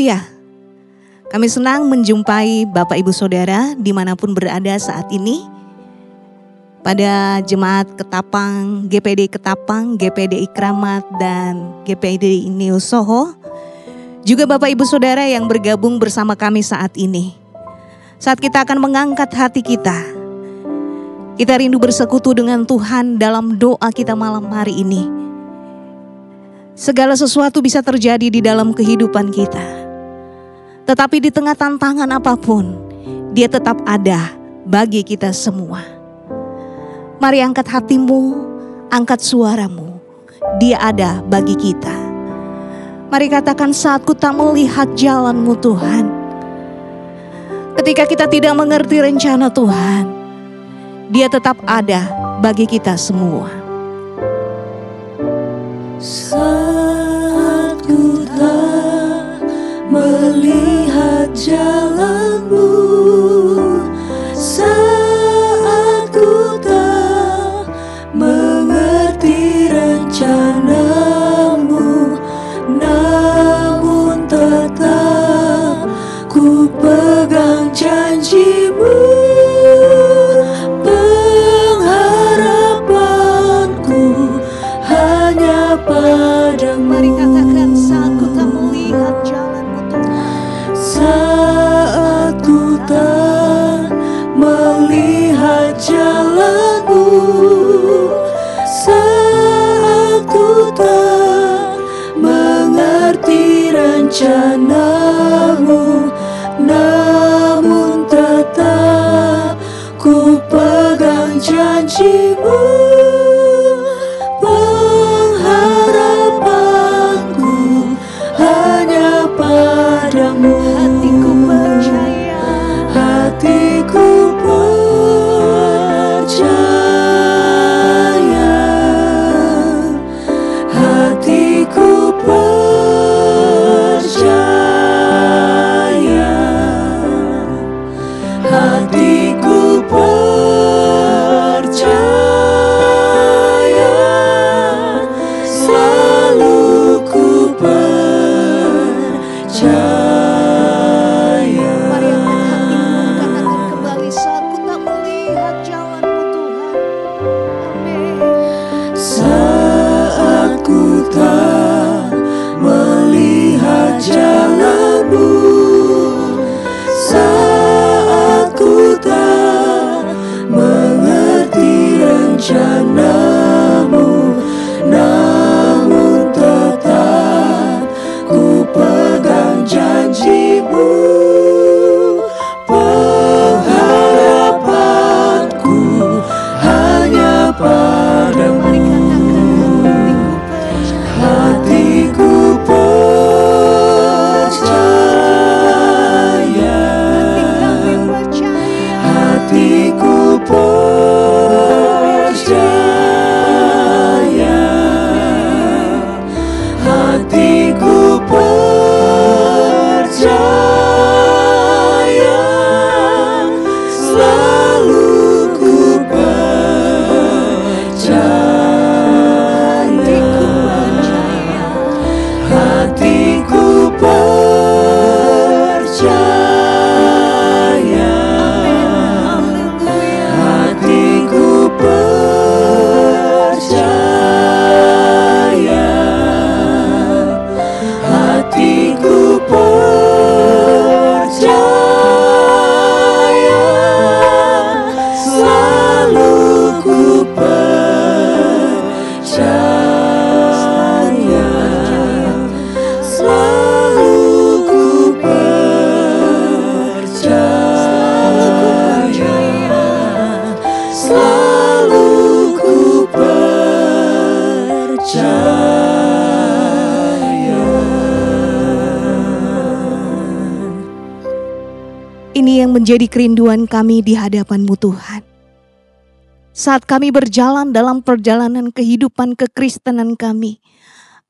Haleluya. Kami senang menjumpai Bapak Ibu Saudara dimanapun berada saat ini. Pada Jemaat Ketapang, GPD Ketapang, GPD Kramat, dan GPD Neo Soho. Juga Bapak Ibu Saudara yang bergabung bersama kami saat ini. Saat kita akan mengangkat hati kita. Kita rindu bersekutu dengan Tuhan dalam doa kita malam hari ini. Segala sesuatu bisa terjadi di dalam kehidupan kita. Tetapi di tengah tantangan apapun, Dia tetap ada bagi kita semua. Mari angkat hatimu, angkat suaramu. Dia ada bagi kita. Mari katakan, saat ku tak melihat jalan-Mu Tuhan. Ketika kita tidak mengerti rencana Tuhan, Dia tetap ada bagi kita semua. Saat ku tak melihat jalan-Mu, saat ku tak mengerti rencana-Mu, namun tetap ku pegang janji-Mu. Pengharapanku hanya padamu. Mari katakan, saat ku tak melihat jalan-Mu Tuhan. Saat ku tak melihat jalan-Mu, saat ku tak mengerti rencana-Mu, namun tetap ku pegang janji-Mu. Pengharapanku hanya padamu. Hatiku percaya, Hatiku percaya, hatiku percaya, hatiku percaya, selalu ku percaya. mari angkat hatimu, katakan kembali, saat ku tak melihat jalan-Mu Tuhan. Amin. Saat ku tak melihat jalan-Mu, saat ku tak mengerti rencana-Mu, namun tetap ku pegang janji-Mu. Pengharapanku hanya padamu. Hatiku percaya, hatiku percaya, hatiku percaya, selalu ku percaya. Hatiku percaya, hatiku percaya, hatiku percaya, selalu ku percaya. Selalu ku percaya, selalu ku percaya. Ini yang menjadi kerinduan kami di hadapan-Mu Tuhan. Saat kami berjalan dalam perjalanan kehidupan kekristenan kami,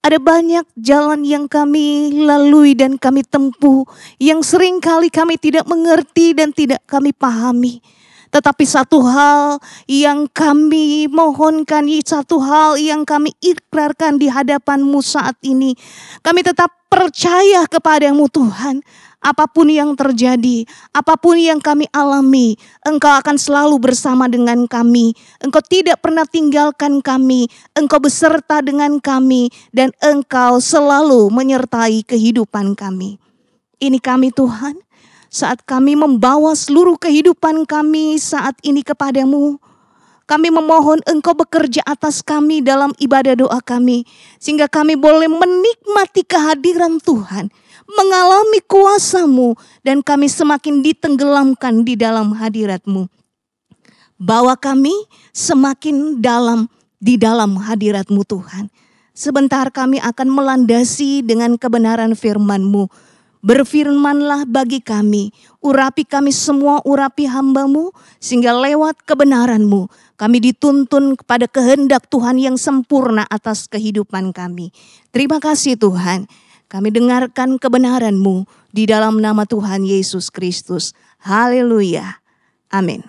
ada banyak jalan yang kami lalui dan kami tempuh, yang sering kali kami tidak mengerti dan tidak kami pahami. Tetapi satu hal yang kami mohonkan, satu hal yang kami ikrarkan di hadapan-Mu saat ini. Kami tetap percaya kepada-Mu Tuhan. Apapun yang terjadi, apapun yang kami alami, Engkau akan selalu bersama dengan kami. Engkau tidak pernah tinggalkan kami. Engkau beserta dengan kami dan Engkau selalu menyertai kehidupan kami. Ini kami Tuhan, saat kami membawa seluruh kehidupan kami saat ini kepada-Mu. Kami memohon Engkau bekerja atas kami dalam ibadah doa kami. Sehingga kami boleh menikmati kehadiran Tuhan. Mengalami kuasa-Mu dan kami semakin ditenggelamkan di dalam hadirat-Mu. Bawa kami semakin dalam di dalam hadirat-Mu Tuhan. Sebentar kami akan melandasi dengan kebenaran firman-Mu. Berfirmanlah bagi kami, urapi kami semua, urapi hamba-Mu, sehingga lewat kebenaran-Mu kami dituntun kepada kehendak Tuhan yang sempurna atas kehidupan kami. Terima kasih Tuhan. Kami dengarkan kebenaran-Mu di dalam nama Tuhan Yesus Kristus. Haleluya. Amin.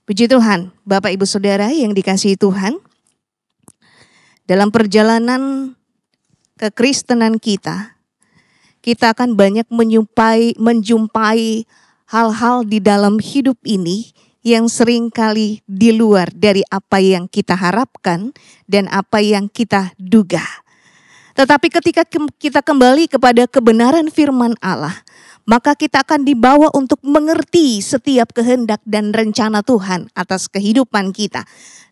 Puji Tuhan, Bapak Ibu Saudara yang dikasihi Tuhan. Dalam perjalanan kekristenan kita akan banyak menjumpai hal-hal di dalam hidup ini yang seringkali di luar dari apa yang kita harapkan dan apa yang kita duga. Tetapi ketika kita kembali kepada kebenaran firman Allah, maka kita akan dibawa untuk mengerti setiap kehendak dan rencana Tuhan atas kehidupan kita.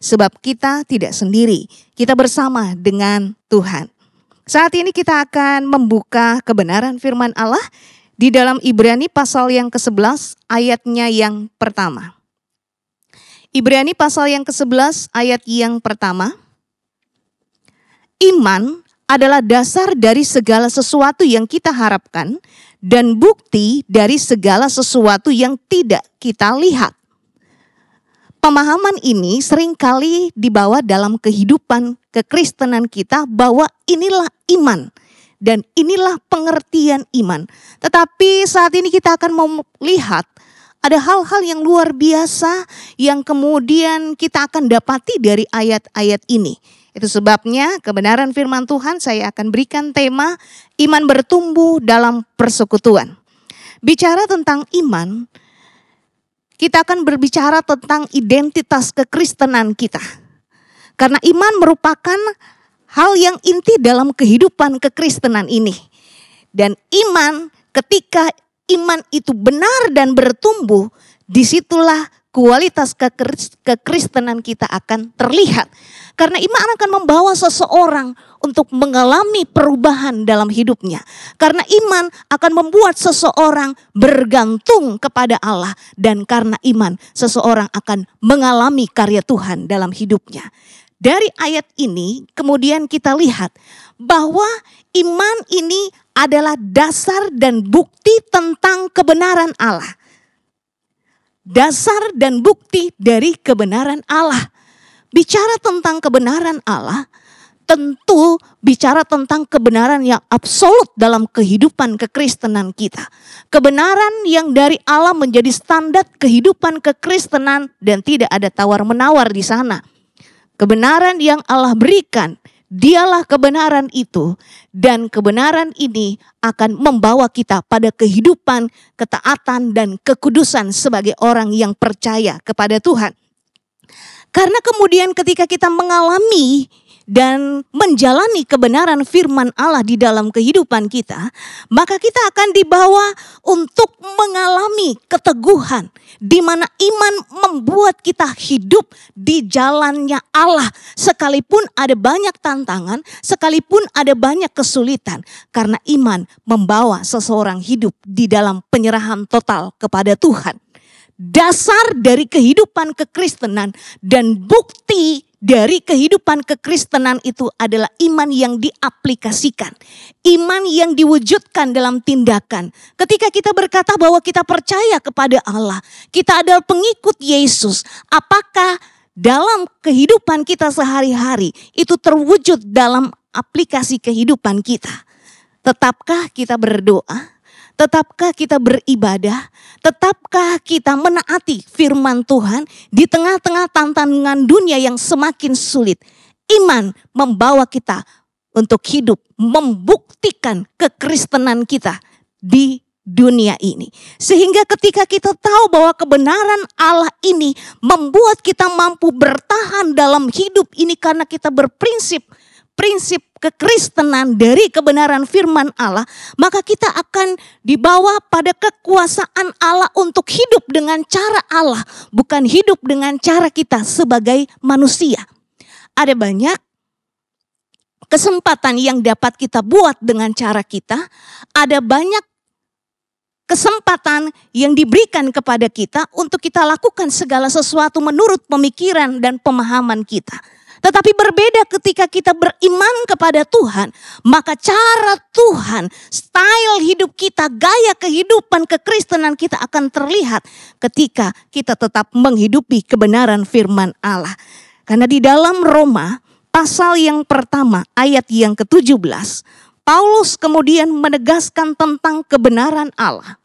Sebab kita tidak sendiri, kita bersama dengan Tuhan. Saat ini kita akan membuka kebenaran firman Allah di dalam Ibrani pasal yang ke-11 ayatnya yang pertama. Ibrani pasal yang ke-11 ayat yang pertama. Iman adalah dasar dari segala sesuatu yang kita harapkan dan bukti dari segala sesuatu yang tidak kita lihat. Pemahaman ini seringkali dibawa dalam kehidupan kekristenan kita bahwa inilah iman dan inilah pengertian iman. Tetapi saat ini kita akan melihat ada hal-hal yang luar biasa yang kemudian kita akan dapati dari ayat-ayat ini. Itu sebabnya kebenaran firman Tuhan saya akan berikan tema iman bertumbuh dalam persekutuan. Bicara tentang iman, kita akan berbicara tentang identitas kekristenan kita. Karena iman merupakan hal yang inti dalam kehidupan kekristenan ini. Dan iman, ketika iman itu benar dan bertumbuh, disitulah kualitas kekristenan kita akan terlihat. Karena iman akan membawa seseorang untuk mengalami perubahan dalam hidupnya. Karena iman akan membuat seseorang bergantung kepada Allah. Dan karena iman seseorang akan mengalami karya Tuhan dalam hidupnya. Dari ayat ini kemudian kita lihat bahwa iman ini adalah dasar dan bukti tentang kebenaran Allah. Dasar dan bukti dari kebenaran Allah. Bicara tentang kebenaran Allah, tentu bicara tentang kebenaran yang absolut dalam kehidupan kekristenan kita. Kebenaran yang dari Allah menjadi standar kehidupan kekristenan dan tidak ada tawar-menawar di sana. Kebenaran yang Allah berikan, dialah kebenaran itu, dan kebenaran ini akan membawa kita pada kehidupan, ketaatan dan kekudusan sebagai orang yang percaya kepada Tuhan. Karena kemudian ketika kita mengalami dan menjalani kebenaran firman Allah di dalam kehidupan kita, maka kita akan dibawa untuk mengalami keteguhan, di mana iman membuat kita hidup di jalannya Allah. Sekalipun ada banyak tantangan, sekalipun ada banyak kesulitan, karena iman membawa seseorang hidup di dalam penyerahan total kepada Tuhan. Dasar dari kehidupan kekristenan dan bukti dari kehidupan kekristenan itu adalah iman yang diaplikasikan. Iman yang diwujudkan dalam tindakan. Ketika kita berkata bahwa kita percaya kepada Allah, kita adalah pengikut Yesus. Apakah dalam kehidupan kita sehari-hari itu terwujud dalam aplikasi kehidupan kita? Tetapkah kita berdoa? Tetapkah kita beribadah? Tetapkah kita menaati firman Tuhan di tengah-tengah tantangan dunia yang semakin sulit? Iman membawa kita untuk hidup, membuktikan kekristenan kita di dunia ini. Sehingga ketika kita tahu bahwa kebenaran Allah ini membuat kita mampu bertahan dalam hidup ini karena kita berprinsip kekristenan dari kebenaran firman Allah, maka kita akan dibawa pada kekuasaan Allah untuk hidup dengan cara Allah, bukan hidup dengan cara kita sebagai manusia. Ada banyak kesempatan yang dapat kita buat dengan cara kita, ada banyak kesempatan yang diberikan kepada kita untuk kita lakukan segala sesuatu menurut pemikiran dan pemahaman kita. Tetapi berbeda ketika kita beriman kepada Tuhan, maka cara Tuhan, style hidup kita, gaya kehidupan kekristenan kita akan terlihat ketika kita tetap menghidupi kebenaran firman Allah. Karena di dalam Roma pasal yang pertama ayat yang ke-17, Paulus kemudian menegaskan tentang kebenaran Allah.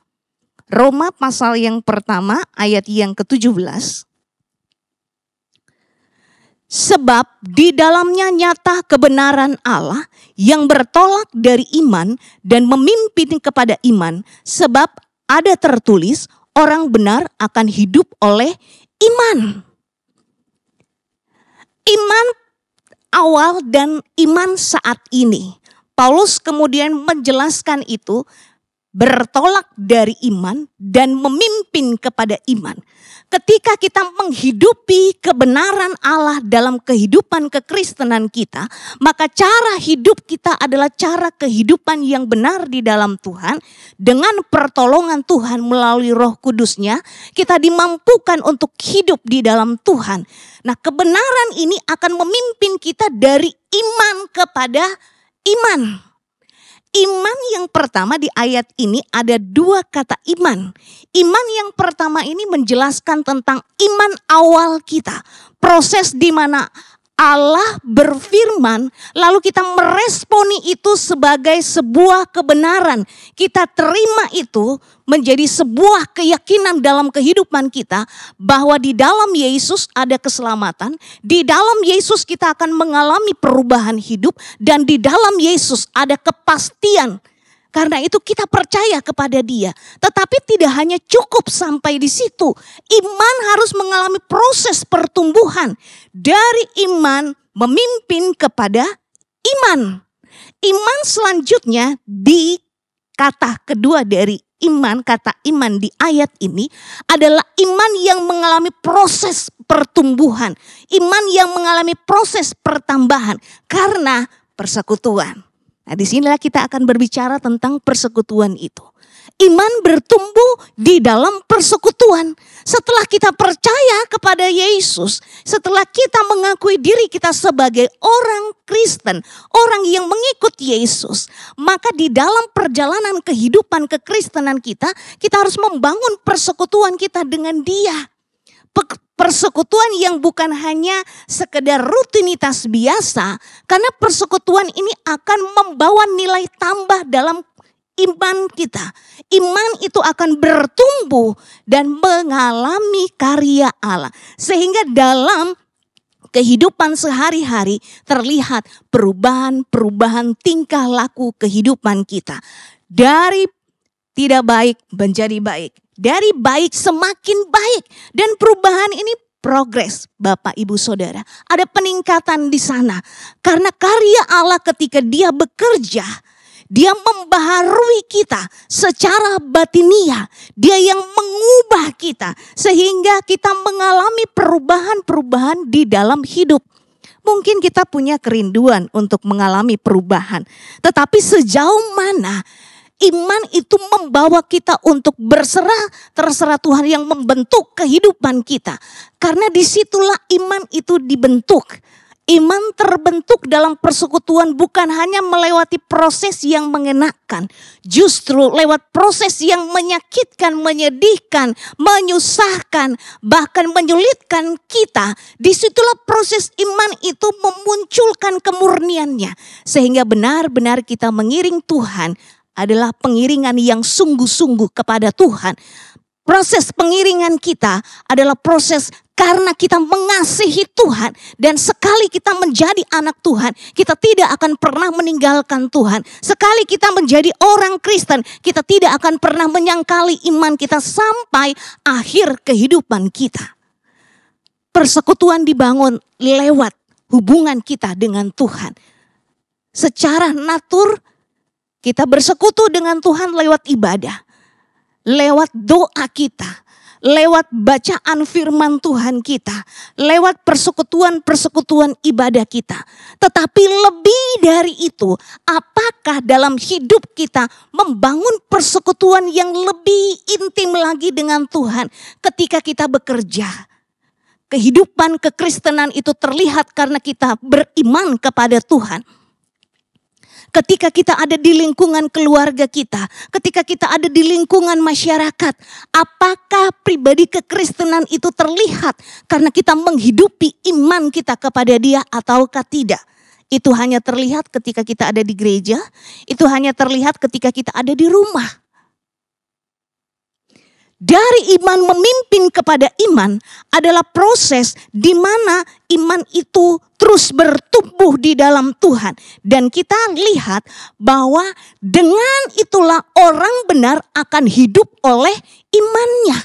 Roma pasal yang pertama ayat yang ke-17. Sebab di dalamnya nyata kebenaran Allah yang bertolak dari iman dan memimpin kepada iman. Sebab ada tertulis orang benar akan hidup oleh iman. Iman awal dan iman saat ini. Paulus kemudian menjelaskan itu bertolak dari iman dan memimpin kepada iman. Ketika kita menghidupi kebenaran Allah dalam kehidupan kekristenan kita, maka cara hidup kita adalah cara kehidupan yang benar di dalam Tuhan. Dengan pertolongan Tuhan melalui Roh Kudus-Nya, kita dimampukan untuk hidup di dalam Tuhan. Nah, kebenaran ini akan memimpin kita dari iman kepada iman. Iman yang pertama di ayat ini ada dua kata iman. Iman yang pertama ini menjelaskan tentang iman awal kita. Proses di mana Allah berfirman, lalu kita meresponi itu sebagai sebuah kebenaran. Kita terima itu menjadi sebuah keyakinan dalam kehidupan kita bahwa di dalam Yesus ada keselamatan, di dalam Yesus kita akan mengalami perubahan hidup, dan di dalam Yesus ada kepastian. Karena itu kita percaya kepada Dia. Tetapi tidak hanya cukup sampai di situ. Iman harus mengalami proses pertumbuhan. Dari iman memimpin kepada iman. Iman selanjutnya di kata kedua dari iman, kata iman di ayat ini adalah iman yang mengalami proses pertumbuhan. Iman yang mengalami proses pertambahan karena persekutuan. Nah, disinilah kita akan berbicara tentang persekutuan itu. Iman bertumbuh di dalam persekutuan. Setelah kita percaya kepada Yesus, setelah kita mengakui diri kita sebagai orang Kristen, orang yang mengikut Yesus, maka di dalam perjalanan kehidupan kekristenan kita harus membangun persekutuan kita dengan Dia. Persekutuan yang bukan hanya sekedar rutinitas biasa, karena persekutuan ini akan membawa nilai tambah dalam iman kita. Iman itu akan bertumbuh dan mengalami karya Allah. Sehingga dalam kehidupan sehari-hari terlihat perubahan-perubahan tingkah laku kehidupan kita. Dari tidak baik menjadi baik. Dari baik semakin baik. Dan perubahan ini progres, Bapak Ibu Saudara. Ada peningkatan di sana. Karena karya Allah ketika Dia bekerja, Dia membaharui kita secara batiniah. Dia yang mengubah kita sehingga kita mengalami perubahan-perubahan di dalam hidup. Mungkin kita punya kerinduan untuk mengalami perubahan. Tetapi sejauh mana iman itu membawa kita untuk berserah, terserah Tuhan yang membentuk kehidupan kita. Karena disitulah iman itu dibentuk. Iman terbentuk dalam persekutuan bukan hanya melewati proses yang mengenakan. Justru lewat proses yang menyakitkan, menyedihkan, menyusahkan, bahkan menyulitkan kita. Disitulah proses iman itu memunculkan kemurniannya. Sehingga benar-benar kita mengiring Tuhan adalah pengiringan yang sungguh-sungguh kepada Tuhan. Proses pengiringan kita adalah proses karena kita mengasihi Tuhan. Dan sekali kita menjadi anak Tuhan, kita tidak akan pernah meninggalkan Tuhan. Sekali kita menjadi orang Kristen, kita tidak akan pernah menyangkali iman kita sampai akhir kehidupan kita. Persekutuan dibangun lewat hubungan kita dengan Tuhan. Secara natur kita bersekutu dengan Tuhan lewat ibadah. Lewat doa kita, lewat bacaan firman Tuhan kita, lewat persekutuan-persekutuan ibadah kita. Tetapi lebih dari itu, apakah dalam hidup kita membangun persekutuan yang lebih intim lagi dengan Tuhan ketika kita bekerja? Kehidupan kekristenan itu terlihat karena kita beriman kepada Tuhan. Ketika kita ada di lingkungan keluarga kita, ketika kita ada di lingkungan masyarakat, apakah pribadi kekristenan itu terlihat karena kita menghidupi iman kita kepada Dia ataukah tidak? Itu hanya terlihat ketika kita ada di gereja, itu hanya terlihat ketika kita ada di rumah. Dari iman memimpin kepada iman adalah proses di mana iman itu terus bertumbuh di dalam Tuhan. Dan kita lihat bahwa dengan itulah orang benar akan hidup oleh imannya.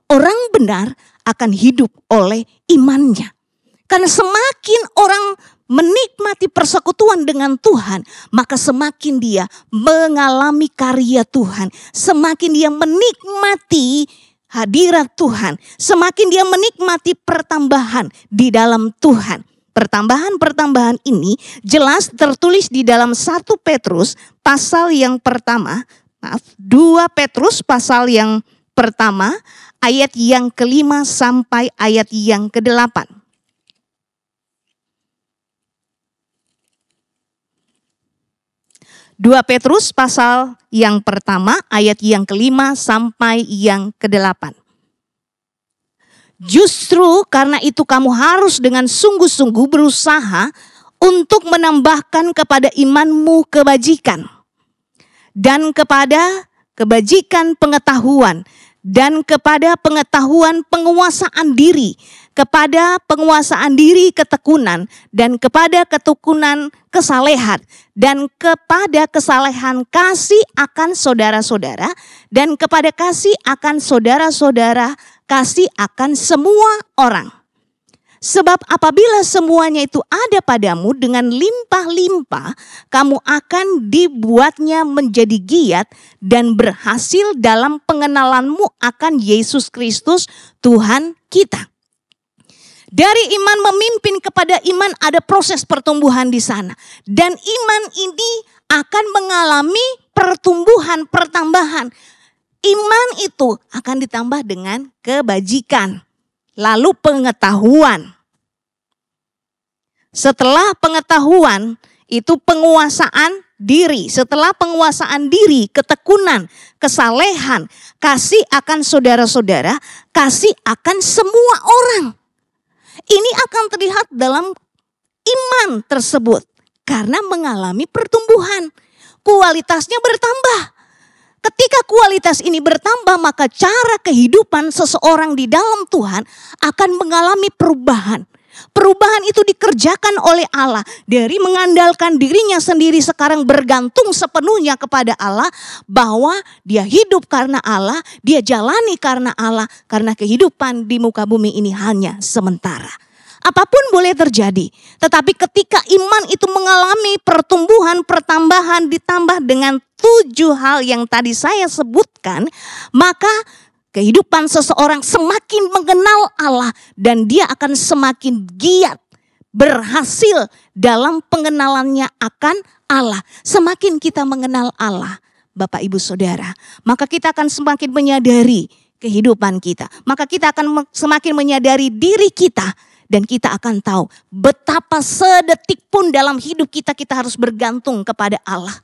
Orang benar akan hidup oleh imannya. Karena semakin orang menikmati persekutuan dengan Tuhan, maka semakin dia mengalami karya Tuhan. Semakin dia menikmati hadirat Tuhan. Semakin dia menikmati pertambahan di dalam Tuhan. Pertambahan-pertambahan ini jelas tertulis di dalam 1 Petrus pasal yang pertama. 2 Petrus pasal yang pertama ayat yang ke-5 sampai ayat yang ke-8. 2 Petrus pasal yang pertama ayat yang ke-5 sampai yang ke-8. Justru karena itu kamu harus dengan sungguh-sungguh berusaha untuk menambahkan kepada imanmu kebajikan. Dan kepada kebajikan pengetahuan. Dan kepada pengetahuan penguasaan diri. Kepada penguasaan diri ketekunan. Dan kepada ketekunan kesalehan. Dan kepada kesalehan kasih akan saudara-saudara. Dan kepada kasih akan saudara-saudara, kasih akan semua orang. Sebab apabila semuanya itu ada padamu dengan limpah-limpah, kamu akan dibuatnya menjadi giat dan berhasil dalam pengenalanmu akan Yesus Kristus Tuhan kita. Dari iman memimpin kepada iman ada proses pertumbuhan di sana. Dan iman ini akan mengalami pertumbuhan, pertambahan. Iman itu akan ditambah dengan kebajikan. Lalu pengetahuan. Setelah pengetahuan itu penguasaan diri. Setelah penguasaan diri, ketekunan, kesalehan, kasih akan saudara-saudara, kasih akan semua orang. Ini akan terlihat dalam iman tersebut karena mengalami pertumbuhan. Kualitasnya bertambah. Ketika kualitas ini bertambah, maka cara kehidupan seseorang di dalam Tuhan akan mengalami perubahan. Perubahan itu dikerjakan oleh Allah. Dari mengandalkan dirinya sendiri sekarang bergantung sepenuhnya kepada Allah. Bahwa dia hidup karena Allah, dia jalani karena Allah. Karena kehidupan di muka bumi ini hanya sementara. Apapun boleh terjadi. Tetapi ketika iman itu mengalami pertumbuhan, pertambahan ditambah dengan 7 hal yang tadi saya sebutkan, maka kehidupan seseorang semakin mengenal Allah dan dia akan semakin giat berhasil dalam pengenalannya akan Allah. Semakin kita mengenal Allah, Bapak Ibu Saudara, maka kita akan semakin menyadari kehidupan kita. Maka kita akan semakin menyadari diri kita. Dan kita akan tahu betapa sedetik pun dalam hidup kita harus bergantung kepada Allah.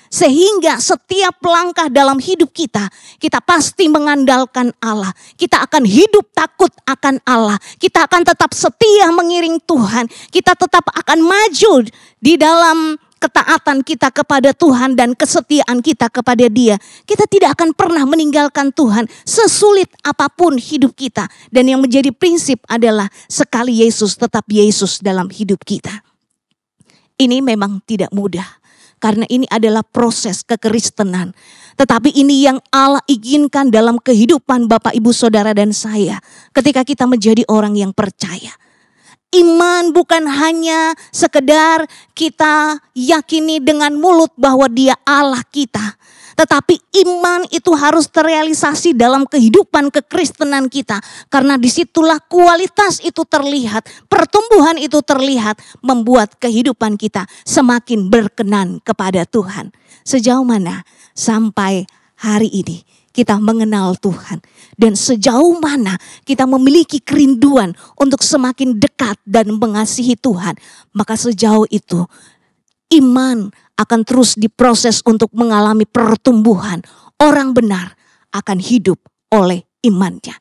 Sehingga setiap langkah dalam hidup kita pasti mengandalkan Allah. Kita akan hidup takut akan Allah. Kita akan tetap setia mengiring Tuhan. Kita tetap akan maju di dalam ketaatan kita kepada Tuhan dan kesetiaan kita kepada Dia, kita tidak akan pernah meninggalkan Tuhan sesulit apapun hidup kita. Dan yang menjadi prinsip adalah sekali Yesus tetap Yesus dalam hidup kita. Ini memang tidak mudah karena ini adalah proses kekristenan. Tetapi ini yang Allah inginkan dalam kehidupan Bapak, Ibu, Saudara dan saya ketika kita menjadi orang yang percaya. Iman bukan hanya sekedar kita yakini dengan mulut bahwa Dia Allah kita. Tetapi iman itu harus terrealisasi dalam kehidupan kekristenan kita. Karena disitulah kualitas itu terlihat, pertumbuhan itu terlihat, membuat kehidupan kita semakin berkenan kepada Tuhan. Sejauh mana sampai hari ini kita mengenal Tuhan. Dan sejauh mana kita memiliki kerinduan untuk semakin dekat dan mengasihi Tuhan. Maka sejauh itu iman akan terus diproses untuk mengalami pertumbuhan. Orang benar akan hidup oleh imannya.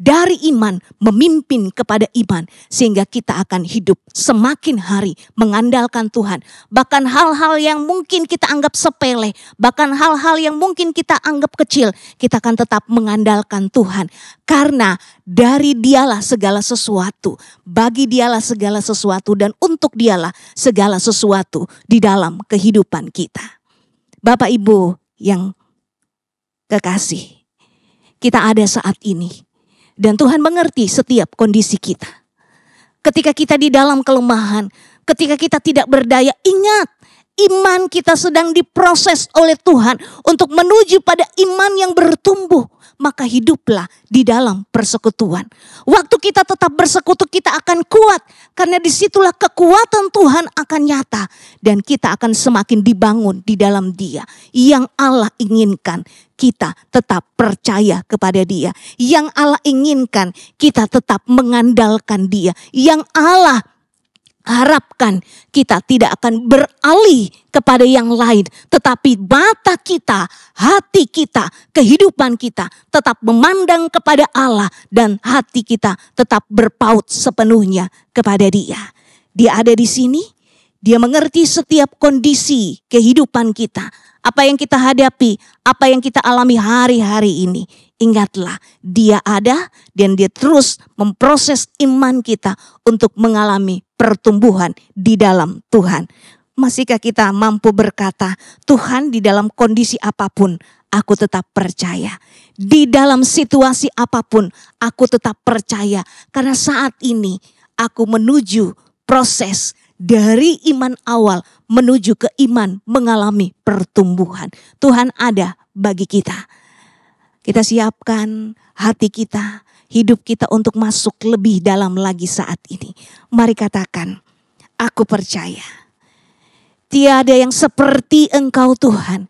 Dari iman memimpin kepada iman sehingga kita akan hidup semakin hari mengandalkan Tuhan. Bahkan hal-hal yang mungkin kita anggap sepele, bahkan hal-hal yang mungkin kita anggap kecil, kita akan tetap mengandalkan Tuhan. Karena dari Dialah segala sesuatu, bagi Dialah segala sesuatu dan untuk Dialah segala sesuatu di dalam kehidupan kita. Bapak Ibu yang kekasih, kita ada saat ini. Dan Tuhan mengerti setiap kondisi kita. Ketika kita di dalam kelemahan, ketika kita tidak berdaya, ingat iman kita sedang diproses oleh Tuhan untuk menuju pada iman yang bertumbuh. Maka hiduplah di dalam persekutuan. Waktu kita tetap bersekutu kita akan kuat. Karena disitulah kekuatan Tuhan akan nyata. Dan kita akan semakin dibangun di dalam Dia. Yang Allah inginkan kita tetap percaya kepada Dia. Yang Allah inginkan kita tetap mengandalkan Dia. Yang Allah harapkan kita tidak akan beralih kepada yang lain. Tetapi mata kita, hati kita, kehidupan kita tetap memandang kepada Allah. Dan hati kita tetap berpaut sepenuhnya kepada Dia. Dia ada di sini, Dia mengerti setiap kondisi kehidupan kita. Apa yang kita hadapi, apa yang kita alami hari-hari ini. Ingatlah, Dia ada dan Dia terus memproses iman kita untuk mengalami pertumbuhan di dalam Tuhan. Masihkah kita mampu berkata, Tuhan di dalam kondisi apapun aku tetap percaya. Di dalam situasi apapun aku tetap percaya. Karena saat ini aku menuju proses dari iman awal menuju ke iman mengalami pertumbuhan. Tuhan ada bagi kita. Kita siapkan hati kita, hidup kita untuk masuk lebih dalam lagi saat ini. Mari katakan, aku percaya. Tiada yang seperti Engkau Tuhan.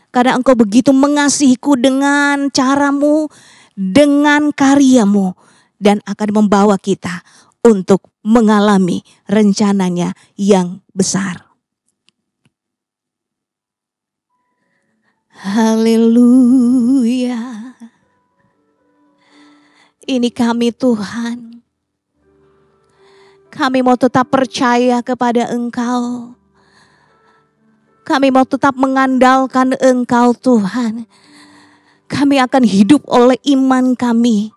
Karena Engkau begitu mengasihiku dengan caramu, dengan karyamu. Dan akan membawa kita untuk mengalami rencananya yang besar. Haleluya. Ini kami Tuhan. Kami mau tetap percaya kepada Engkau. Kami mau tetap mengandalkan Engkau Tuhan. Kami akan hidup oleh iman kami.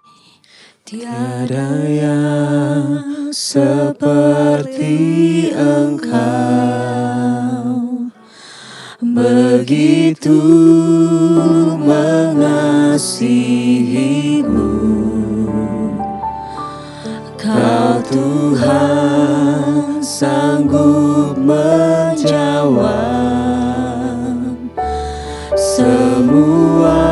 Tiada yang seperti Engkau, begitu mengasihimu. Kau Tuhan sanggup menjawab semua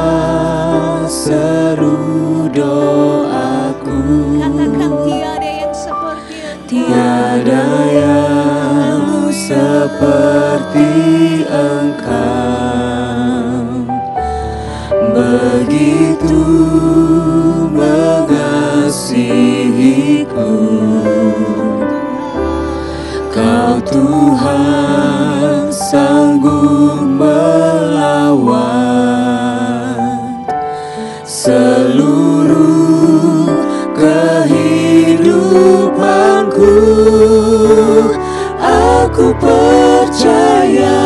seru doaku. Katakan tiada yang seperti Engkau. Tiada yang seperti Engkau, begitu mengasihiku. Kau Tuhan sanggup melawan seluruh kehidupanku. Aku percaya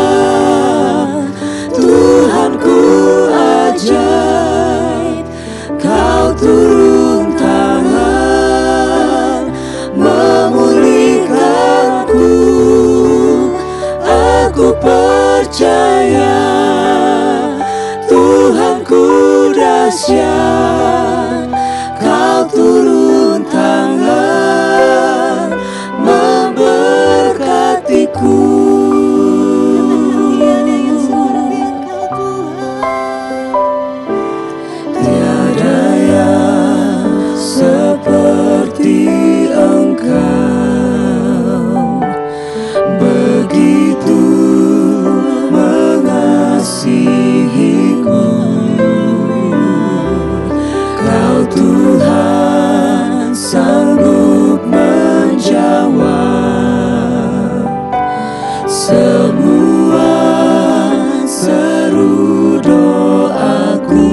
semua seru doaku.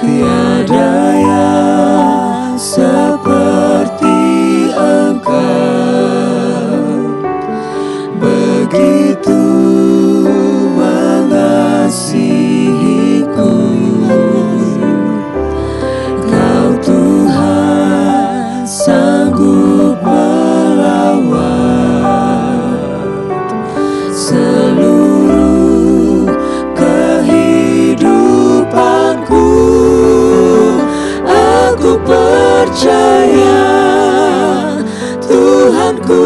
Tiada yang seperti Engkau, begitu mengasihiku. Kau Tuhan sanggup melawat seluruh kehidupanku. Aku percaya Tuhanku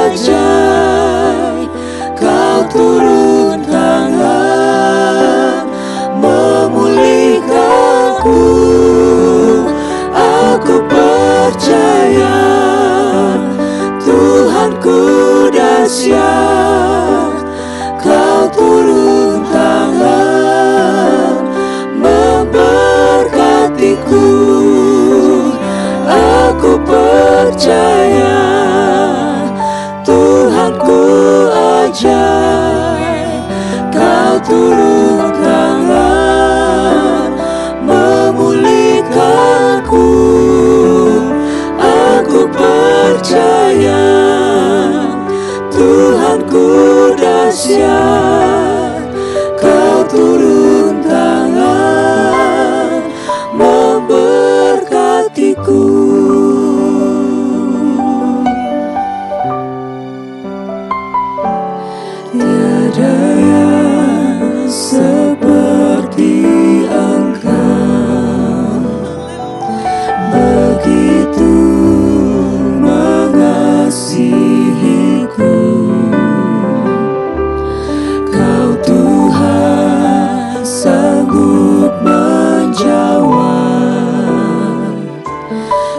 ajaib. Kau turun tangan memulihkanku. Aku percaya Tuhanku dahsyat. Kau turun tangan memberkatiku. Aku percaya Tuhanku ajaib. Kau turun tangan memulihkanku. Aku percaya Tuhanku dahsyat. Kau turun tangan memberkatiku. Tiada yang seperti Engkau, begitu mengasihiku. Kau Tuhan sanggup menjawab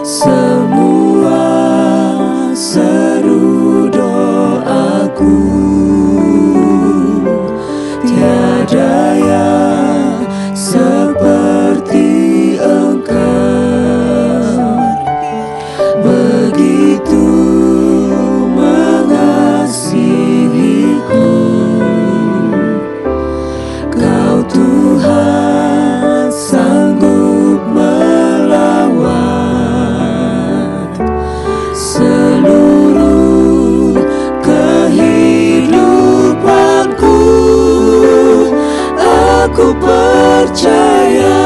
semua seru doaku. Tiada yang seperti Engkau, begitu mengasihiku. Kau Tuhan sanggup melawat seluruh kehidupanku. Aku percaya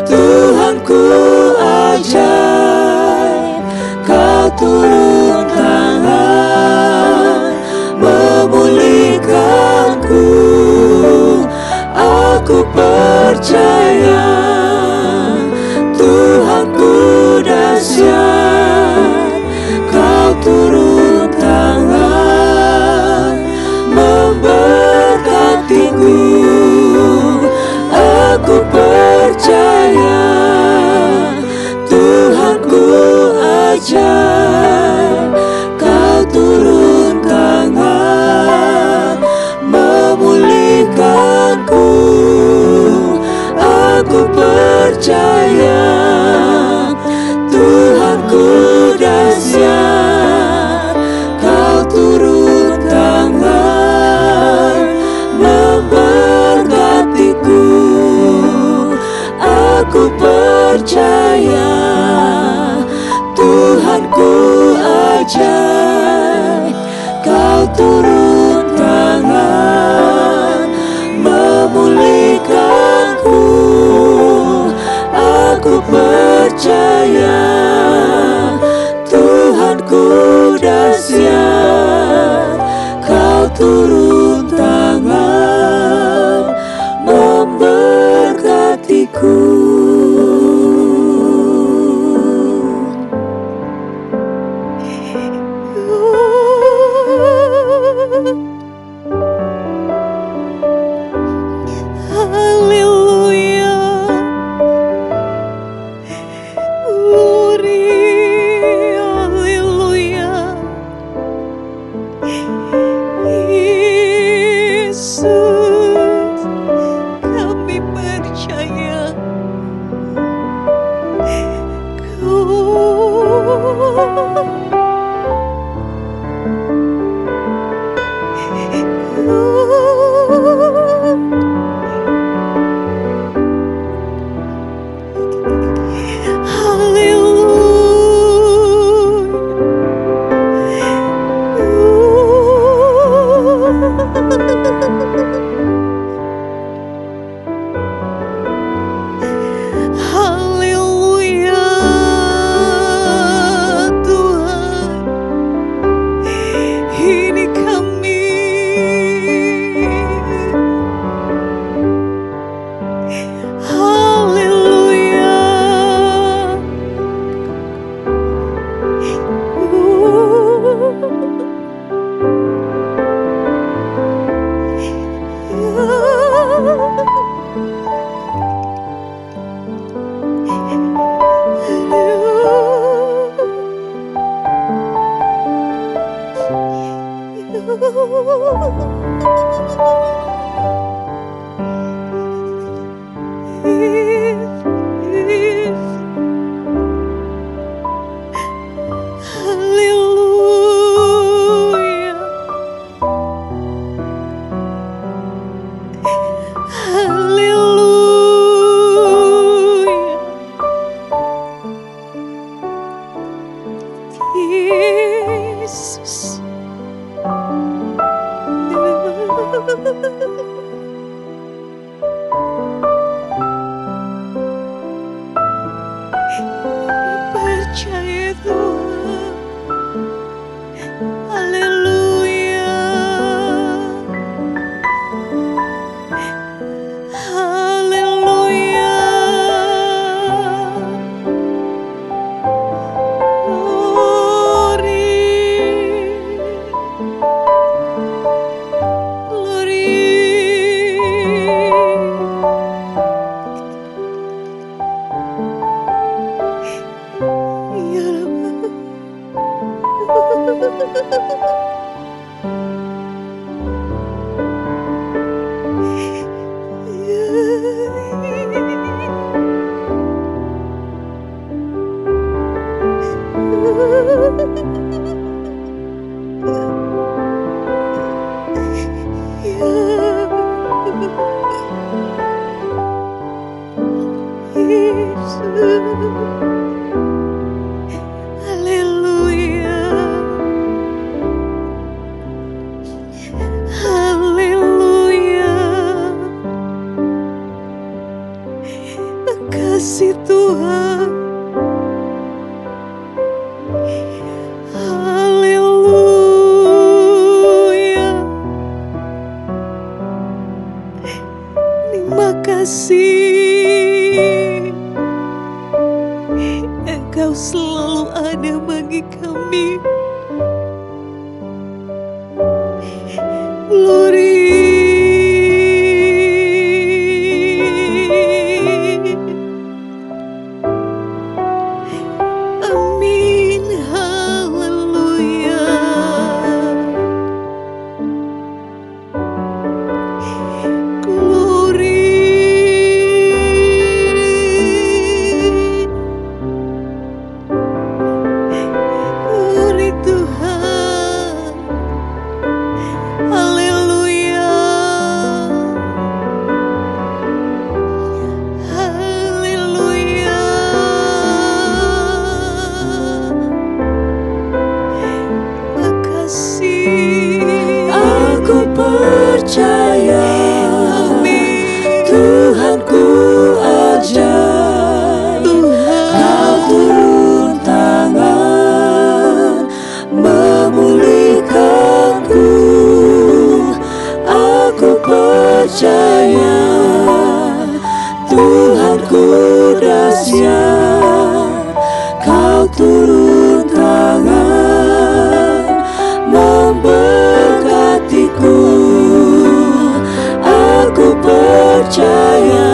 Tuhanku ajaib. Kau turun tangan memulihkanku. Aku percaya Tuhanku dahsyat. Kau turun tangan memberkatiku. Aku percaya Tuhanku ajaib. Kau turun tangan memulihkanku. Aku percaya Tuhanku dahsyat. Kau turun tangan memberkatiku. Aku percaya Tuhanku ajaib. Kau turun tangan memulihkanku. Aku percaya Tuhanku dahsyat. Kau turun tangan memberkatiku. Haleluya. Glory. Haleluya. Percaya Tuhan. Haleluya. Haleluya. Haleluya. Haleluya. Kasih Tuhan. Haleluya. Terima kasih. Engkau selalu ada bagi kami. Glory. Amin. Haleluya. Glory Tuhan. Haleluya. Haleluya. Makasih. Aku percaya Amin. Tuhanku ajaib. Kau turun tangan memulihkanku. Aku percaya Tuhanku dahsyat. Kau turun tangan memberkatiku. Aku percaya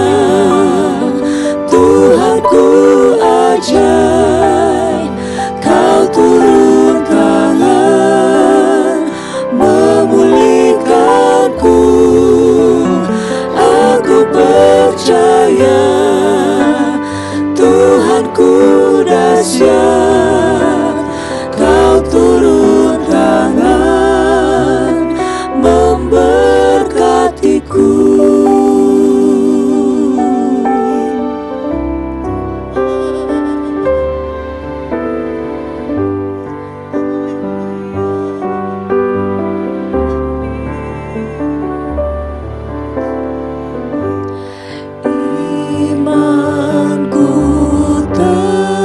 Tuhanku ajaib. Kau turun tangan memulihkanku. Aku percaya Tuhanku dahsyat. Kau turun tangan memberkatiku. Imanku tetap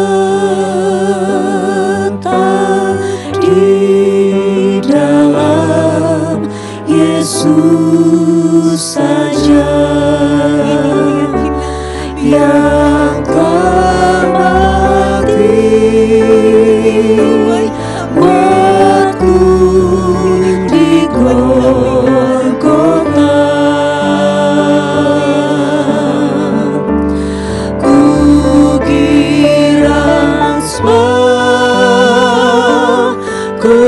di dalam Yesus saja, yang telah mati buatku di Golgota. Kukira semua ku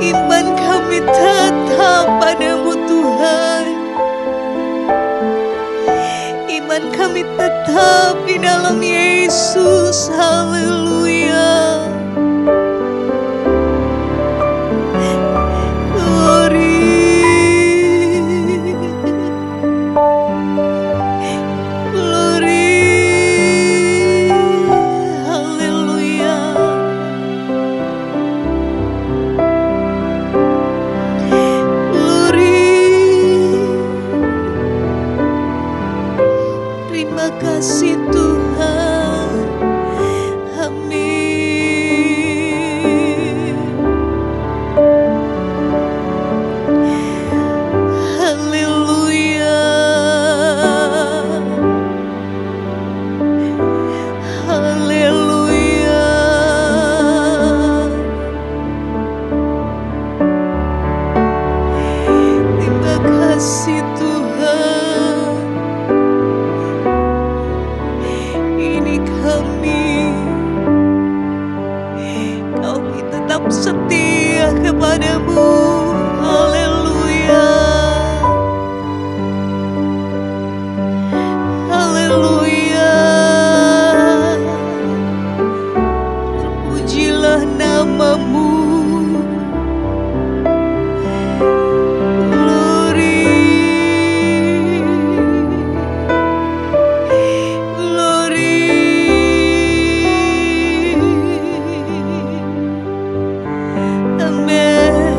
Iman kami tetap padamu Tuhan. Iman kami tetap di dalam Yesus. Haleluya. Terima kasih Tuhan. Amin. Haleluya. Haleluya. Terima kasih Tuhan. Kami tetap setia kepadamu. Haleluya. Haleluya. Terpujilah namamu. Amen.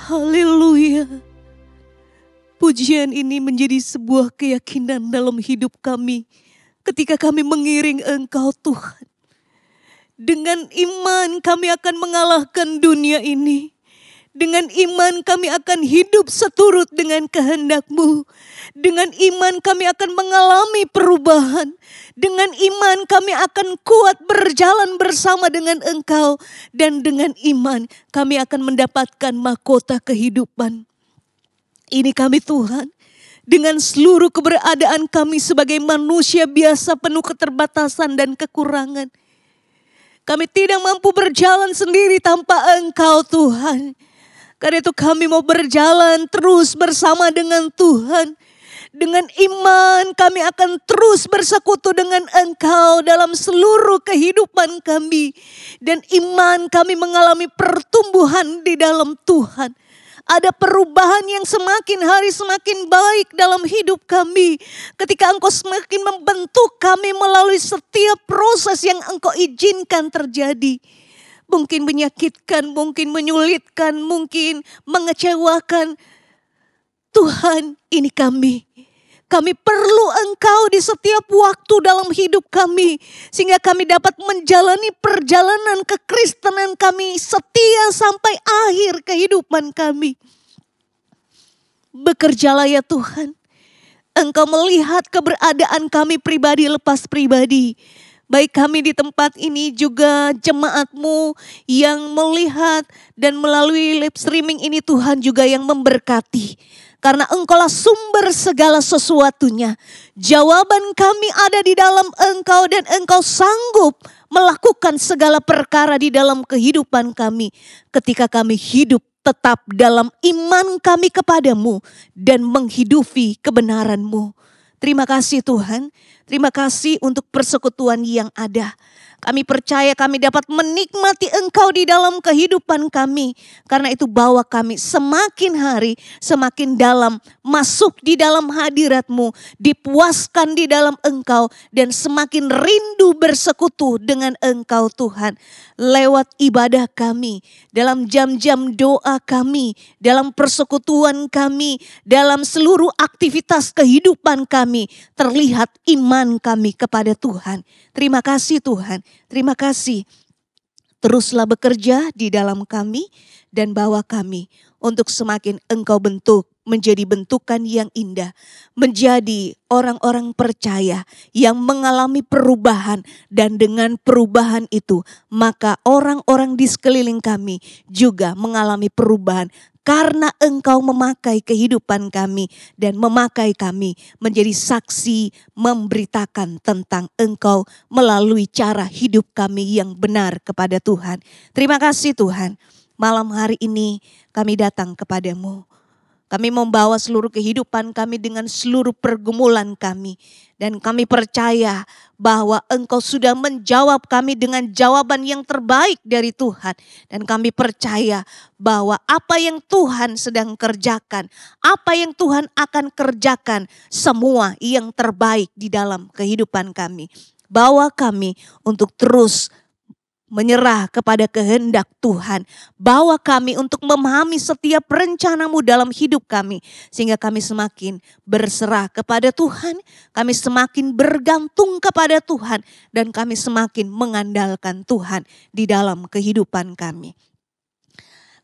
Haleluya. Pujian ini menjadi sebuah keyakinan dalam hidup kami ketika kami mengiring Engkau Tuhan. Dengan iman kami akan mengalahkan dunia ini. Dengan iman kami akan hidup seturut dengan kehendak-Mu. Dengan iman kami akan mengalami perubahan. Dengan iman kami akan kuat berjalan bersama dengan Engkau. Dan dengan iman kami akan mendapatkan mahkota kehidupan. Ini kami Tuhan, dengan seluruh keberadaan kami sebagai manusia biasa penuh keterbatasan dan kekurangan. Kami tidak mampu berjalan sendiri tanpa Engkau Tuhan. Karena itu kami mau berjalan terus bersama dengan Tuhan. Dengan iman kami akan terus bersekutu dengan Engkau dalam seluruh kehidupan kami. Dan iman kami mengalami pertumbuhan di dalam Tuhan. Ada perubahan yang semakin hari semakin baik dalam hidup kami. Ketika Engkau semakin membentuk kami melalui setiap proses yang Engkau izinkan terjadi. Mungkin menyakitkan, mungkin menyulitkan, mungkin mengecewakan. Tuhan, ini kami. Kami perlu Engkau di setiap waktu dalam hidup kami. Sehingga kami dapat menjalani perjalanan kekristenan kami setia sampai akhir kehidupan kami. Bekerjalah ya Tuhan. Engkau melihat keberadaan kami pribadi lepas pribadi. Baik kami di tempat ini juga jemaat-Mu yang melihat dan melalui live streaming ini Tuhan juga yang memberkati. Karena Engkaulah sumber segala sesuatunya. Jawaban kami ada di dalam Engkau dan Engkau sanggup melakukan segala perkara di dalam kehidupan kami. Ketika kami hidup tetap dalam iman kami kepadamu dan menghidupi kebenaran-Mu. Terima kasih Tuhan. Terima kasih untuk persekutuan yang ada. Kami percaya kami dapat menikmati Engkau di dalam kehidupan kami. Karena itu bawa kami semakin hari semakin dalam. Masuk di dalam hadirat-Mu. Dipuaskan di dalam Engkau. Dan semakin rindu bersekutu dengan Engkau Tuhan. Lewat ibadah kami. Dalam jam-jam doa kami. Dalam persekutuan kami. Dalam seluruh aktivitas kehidupan kami. Terlihat iman kami kepada Tuhan. Terima kasih Tuhan. Terima kasih. Teruslah bekerja di dalam kami dan bawa kami untuk semakin Engkau bentuk menjadi bentukan yang indah. Menjadi orang-orang percaya yang mengalami perubahan dan dengan perubahan itu maka orang-orang di sekeliling kami juga mengalami perubahan. Karena Engkau memakai kehidupan kami dan memakai kami menjadi saksi memberitakan tentang Engkau melalui cara hidup kami yang benar kepada Tuhan. Terima kasih Tuhan, malam hari ini kami datang kepadamu. Kami membawa seluruh kehidupan kami dengan seluruh pergumulan kami. Dan kami percaya bahwa Engkau sudah menjawab kami dengan jawaban yang terbaik dari Tuhan. Dan kami percaya bahwa apa yang Tuhan sedang kerjakan, apa yang Tuhan akan kerjakan, semua yang terbaik di dalam kehidupan kami. Bawa kami untuk terus menyerah kepada kehendak Tuhan. Bawa kami untuk memahami setiap rencana-Mu dalam hidup kami. Sehingga kami semakin berserah kepada Tuhan. Kami semakin bergantung kepada Tuhan. Dan kami semakin mengandalkan Tuhan di dalam kehidupan kami.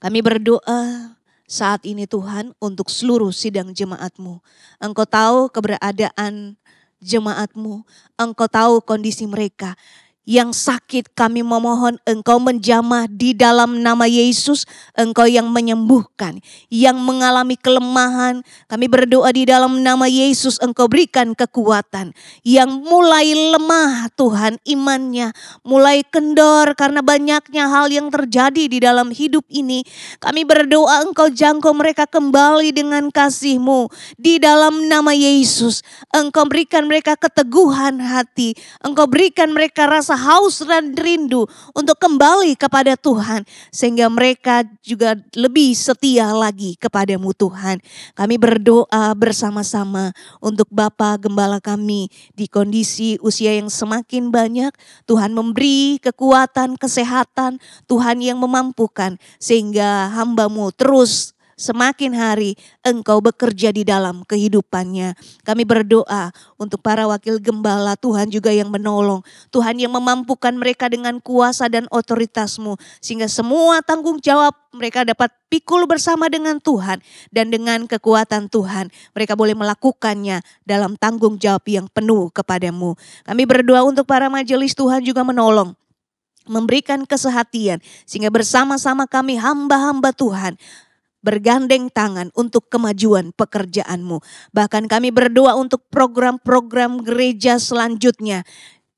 Kami berdoa saat ini Tuhan untuk seluruh sidang jemaat-Mu. Engkau tahu keberadaan jemaat-Mu. Engkau tahu kondisi mereka. Yang sakit kami memohon Engkau menjamah di dalam nama Yesus. Engkau yang menyembuhkan. Yang mengalami kelemahan kami berdoa di dalam nama Yesus. Engkau berikan kekuatan. Yang mulai lemah Tuhan imannya. Mulai kendor karena banyaknya hal yang terjadi di dalam hidup ini. Kami berdoa Engkau jangkau mereka kembali dengan kasih-Mu. Di dalam nama Yesus. Engkau berikan mereka keteguhan hati. Engkau berikan mereka rasa rasa haus dan rindu untuk kembali kepada Tuhan. Sehingga mereka juga lebih setia lagi kepadamu Tuhan. Kami berdoa bersama-sama untuk Bapak Gembala kami di kondisi usia yang semakin banyak. Tuhan memberi kekuatan, kesehatan, Tuhan yang memampukan. Sehingga hamba-Mu terus semakin hari Engkau bekerja di dalam kehidupannya. Kami berdoa untuk para wakil gembala, Tuhan juga yang menolong. Tuhan yang memampukan mereka dengan kuasa dan otoritas-Mu. Sehingga semua tanggung jawab mereka dapat pikul bersama dengan Tuhan. Dan dengan kekuatan Tuhan mereka boleh melakukannya dalam tanggung jawab yang penuh kepadamu. Kami berdoa untuk para majelis, Tuhan juga menolong, memberikan kesehatan. Sehingga bersama-sama kami hamba-hamba Tuhan bergandeng tangan untuk kemajuan pekerjaan-Mu. Bahkan kami berdoa untuk program-program gereja selanjutnya.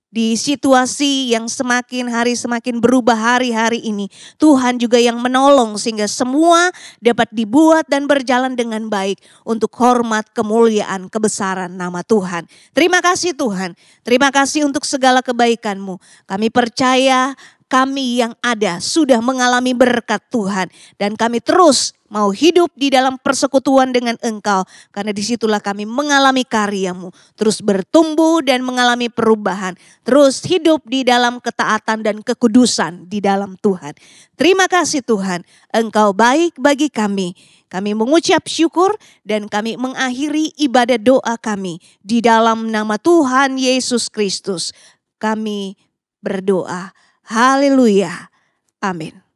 Di situasi yang semakin hari semakin berubah hari-hari ini, Tuhan juga yang menolong sehingga semua dapat dibuat dan berjalan dengan baik untuk hormat, kemuliaan, kebesaran nama Tuhan. Terima kasih Tuhan, terima kasih untuk segala kebaikan-Mu. Kami percaya kami yang ada sudah mengalami berkat Tuhan dan kami terus mau hidup di dalam persekutuan dengan Engkau, karena disitulah kami mengalami karya-Mu, terus bertumbuh dan mengalami perubahan, terus hidup di dalam ketaatan dan kekudusan di dalam Tuhan. Terima kasih Tuhan, Engkau baik bagi kami. Kami mengucap syukur dan kami mengakhiri ibadah doa kami di dalam nama Tuhan Yesus Kristus. Kami berdoa. Haleluya. Amin.